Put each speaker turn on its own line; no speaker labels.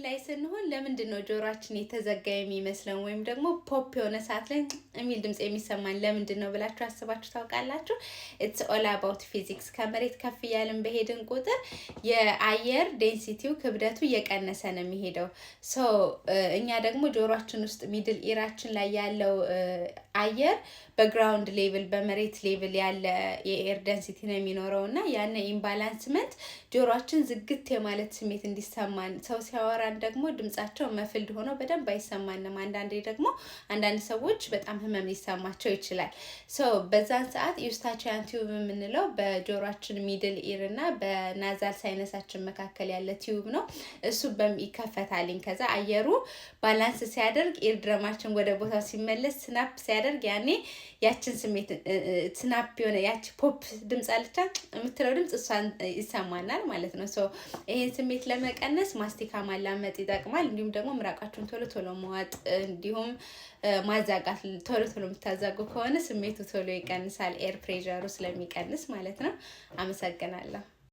ላይ ስንሆን ለምንድን ነው ጆሮአችን የተዘጋ የሚመስለን ወይም ደግሞ ፖፕ የሆነ ሰዓት ላይ የሚል ድምጽ የሚሰማን ለምንድን ነው ብላችሁ አስባችሁ ታውቃላችሁ? ኢትስ ኦል አባውት ፊዚክስ። ከመሬት ከፍ እያልን በሄድን ቁጥር የአየር ዴንሲቲው ክብደቱ እየቀነሰ ነው የሚሄደው። ሶ እኛ ደግሞ ጆሮአችን ውስጥ ሚድል ኢራችን ላይ ያለው አየር በግራውንድ ሌቭል በመሬት ሌቭል ያለ የኤር ዴንሲቲ ነው የሚኖረው እና ያን ኢምባላንስመንት ጆሮአችን ዝግት የማለት ስሜት እንዲሰማን ሰው ሲያወራን ደግሞ ድምጻቸው መፍልድ ሆኖ በደንብ አይሰማንም። አንዳንድ ሰዎች በጣም ህመም ሊሰማቸው ይችላል። ሶ በዛን ሰዓት ዩስታቺያን ቲዩብ የምንለው በጆሮአችን ሚድል ኢር እና በናዛል ሳይነሳችን መካከል ያለ ቲዩብ ነው። እሱ ይከፈታልኝ። ከዛ አየሩ ባላንስ ሲያደርግ ኢር ድረማችን ወደ ቦታው ሲመለስ ስናፕ ሲያደርግ ያኔ ያችን ስሜት ስናፕ የሆነ ያቺ ፖፕ ድምጽ አለቻ የምትለው ድምጽ እሷን ይሰማናል ማለት ነው። ሶ ይሄን ስሜት ለመቀነስ ማስቲካ ማላመጥ ይጠቅማል። እንዲሁም ደግሞ ምራቃችሁን ቶሎ ቶሎ መዋጥ እንዲሁም ማዛጋት ቶሎ ቶሎ የምታዛጉ ከሆነ ስሜቱ ቶሎ ይቀንሳል። ኤር ፕሬሸሩ ስለሚቀንስ ማለት ነው። አመሰግናለሁ።